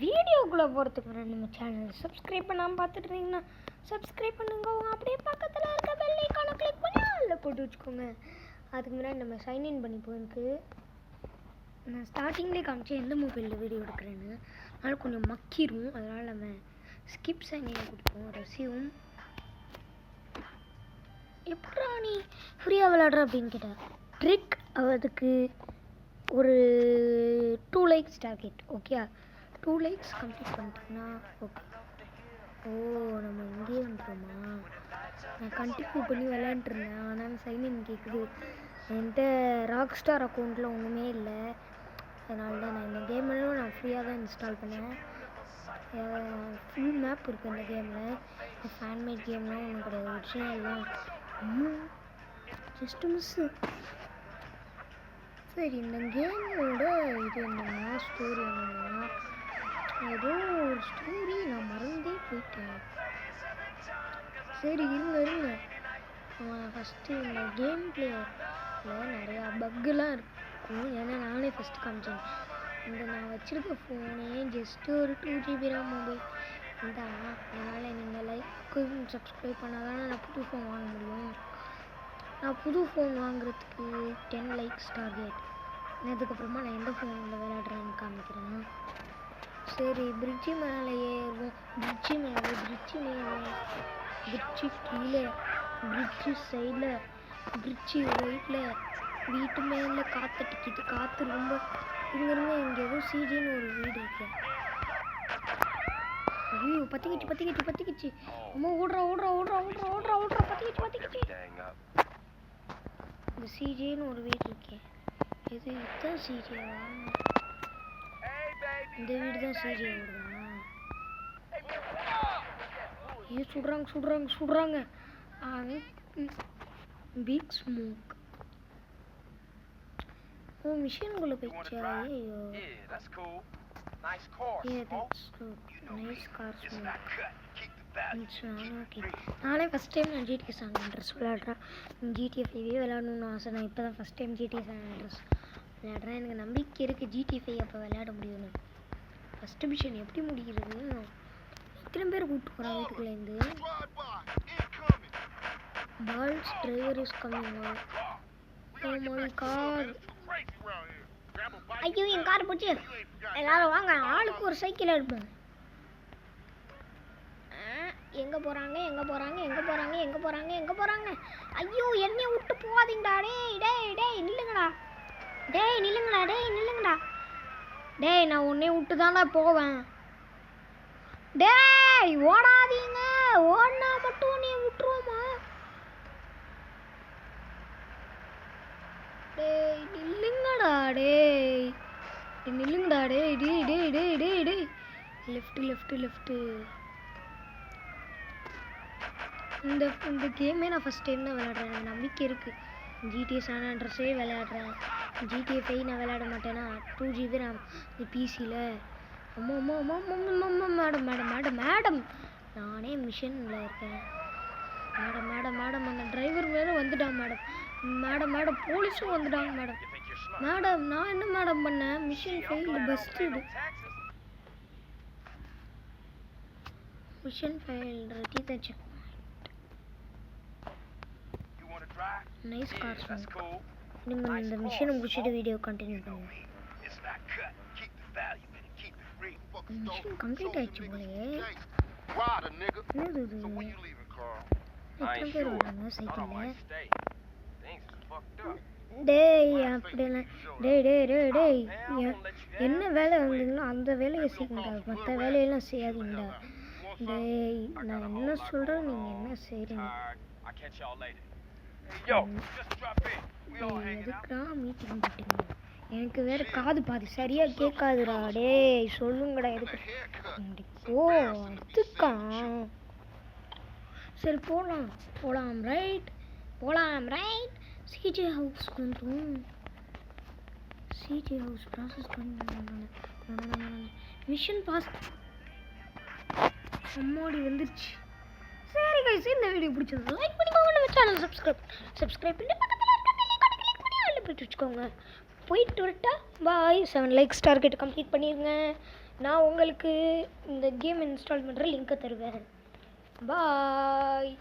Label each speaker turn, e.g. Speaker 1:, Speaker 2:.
Speaker 1: வீடியோக்குள்ளே போகிறதுக்கு முன்னாடி நம்ம சேனல் சப்ஸ்கிரைப் பண்ணாமல் பார்த்துட்டு இருந்தீங்கன்னா சப்ஸ்கிரைப் பண்ணுங்க. அப்படியே பக்கத்தில் இருக்க பெல் ஐகானை கிளிக் பண்ணி அதில் போட்டு வச்சுக்கோங்க. அதுக்கு முன்னாடி நம்ம சைன்இன் பண்ணி போயிருக்கு. நான் ஸ்டார்டிங்லேயே காமிச்சேன் எந்த மொபைலில் வீடியோ எடுக்கிறேன்னு. அதனால் கொஞ்சம் மக்கிரும். அதனால் நம்ம ஸ்கிப் சைன்இன் கொடுப்போம். ரெசியூம் எப்படா நீ ஃப்ரீயாக விளையாடுற அப்படின்னு கேட்டேன். ட்ரிக் அதுக்கு ஒரு 2 likes target. Okay, 2 likes complete பண்ணிட்டோம்னா ஓகே. ஓ, நம்ம இங்கேயே வந்துட்டோமா? நான் கண்டினியூ பண்ணி விளையாண்டுருந்தேன். ஆனால் சைன்இன் கேட்குது. என்கிட்ட ராக் ஸ்டார் அக்கௌண்ட்டில் ஒன்றுமே இல்லை. அதனால தான் நான் இந்த கேமெல்லாம் நான் ஃப்ரீயாக தான் இன்ஸ்டால் பண்ணேன். ஃபுல் மேப் இருக்குது இந்த கேமில். ஃபேன்மேட் கேம்லாம் ஒன்றும் கிடையாது. ஒரிஜினல்லாம் ஜஸ்ட்டு மிஸ்ஸு. சரி, இந்த கேமோட இது என்னன்னா ஸ்டோரி என்னன்னா ஏதோ ஒரு ஸ்டோரி நான் மறந்தே போயிட்டேன். சரி இருங்க. ஃபஸ்ட்டு இந்த கேம் பிளேயில் நிறையா பக்குலாம் இருக்கும். ஏன்னா நானே ஃபஸ்ட்டு காமிச்சேன். இந்த நான் வச்சுருக்க ஃபோனே ஜஸ்ட்டு ஒரு 2 GB RAM மொபைல் தான். அதனால் நீங்கள் லைக்கு சப்ஸ்கிரைப் பண்ணால் தானே நான் புது ஃபோன் வாங்க முடியும். நான் புது ஃபோன் வாங்குறதுக்கு 10 likes டார்கெட். அதுக்கப்புறமா நான் எந்த ஃபோனில் விளையாடுறேன்னு காமிக்கிறேன். சரி, பிரிட்ஜு மேலே ஏறுவோம். பிரிட்ஜு கீழே, பிரிட்ஜு சைடில், பிரிட்ஜு ரைட்டில், வீட்டு மேலே காற்றடிக்குது. காற்று ரொம்ப இங்கே ஏதோ சிஜின்னு ஒரு வீடு இருக்கு. ஐயோ, பற்றிக்கிச்சு. அம்மா ஓடுறா பற்றிக்கிச்சு. இந்த சிஜின்னு ஒரு வீடு இருக்கே. இது இதுதான் சிஜியா? இந்த வீடு தான் சிஜி ஓடுதா? ஐயோ, சுடுறாங்க. Big smoke. ஓ, மிஷின்குள்ளே போயிடுச்சா? ஐயோ, that's cool. Nice car smoke. Okay, நானே ஃபஸ்ட் டைம் நான் ஜிடிஏ சான் அண்ட்ரஸ் விளையாடுறேன். GTA 5 விளையாடணும்னு ஆசை. நான் இப்போ தான் first time GTA San Andreas விளையாடுறேன். எனக்கு நம்பிக்கை இருக்குது GTA 5 அப்போ விளையாட முடியும்னு. ஃபஸ்ட்டு மிஷன் எப்படி முடிகிறது? இத்தனை பேர் கூப்பிட்டு போகிறேன் வீட்டுக்குள்ளேருந்து. Balls driver is coming. Oh my car. ஐயோ, என் கார் போச்சு. எல்லாரும் வாங்க, ஆளுக்கு ஒரு சைக்கிள் எடுப்பேன். எங்கே போகிறாங்க? ஐயோ, என்னைய விட்டு போகாதீங்கடா. டேய் நில்லுங்கடா. டேய் நான் உன்னை விட்டு தானே போவேன். டேய் ஓடாதீங்க. ஓடினா மட்டும் நீ விட்டுருவோமா? டேய் நில்லுங்கடா. டேய் லெஃப்ட்டு. இந்த கேமே நான் ஃபஸ்ட் டைம் தான் விளையாடுறேன். எனக்கு நம்பிக்கை இருக்குது. GTA சான் அண்ட்ரஸே விளையாடுறேன். GTA 5 நான் விளையாட மாட்டேன்னா 2 GB RAM பிசியில். அம்மா மேடம் நானே மிஷனில் இருக்கேன். மேடம் அந்த டிரைவர் வேறு வந்துட்டான். மேடம் போலீஸும் வந்துட்டாங்க. மேடம் நான் என்ன மேடம் பண்ணேன்? Mission failed. First mission failed. Ready தான் செக். Nice car smoke. நீங்கள் இந்த மிஷனை முடிச்சுட்டு வீடியோ கண்டினியூ பண்ணுங்க. மிஷன் கம்ப்ளீட் ஆயிடுச்சு போலயே. என்னது இது? எத்தனை பேர் வராங்க சைக்கிளில்? டேய் அப்படிலாம் டேய் என்ன வேலை வந்தீங்களோ அந்த வேலையை செய்யுங்கடா. மற்ற வேலையெல்லாம் செய்யாதீங்கடா. டேய் நான் என்ன சொல்கிறேன், நீங்கள் என்ன செய்கிறீங்க? எதுக்குடா மீட்டிங் போட்டீங்க? எனக்கு வேற காது பாதி சரியா கேட்காதுடா. டேய் சொல்லுங்கடா. எதுக்கு? ஓ அதுக்கா? சரி போகலாம் ரைட். சிஜே ஹவுஸ் வந்துடும். சிஜே ஹவுஸ் ப்ராசஸ் பண்ண மிஷன் பாஸ். அம்மாடி வந்துருச்சு. சரி கைஸ், இந்த வீடியோ பிடிச்சது லைக் பண்ணிக்கோங்க. நம்ம சேனல் சப்ஸ்கிரைப் பண்ணி பக்கத்தில் இருக்க பெல் ஐகானை கிளிக் பண்ணி ஆல்ல போட்டு வச்சுக்கோங்க. போயிட்டு வரட்டா? பாய். 7 likes டார்கெட் கம்ப்ளீட் பண்ணிடுங்க. நான் உங்களுக்கு இந்த கேம் இன்ஸ்டால் பண்ணுற லிங்க்கை தருவேன். பாய்.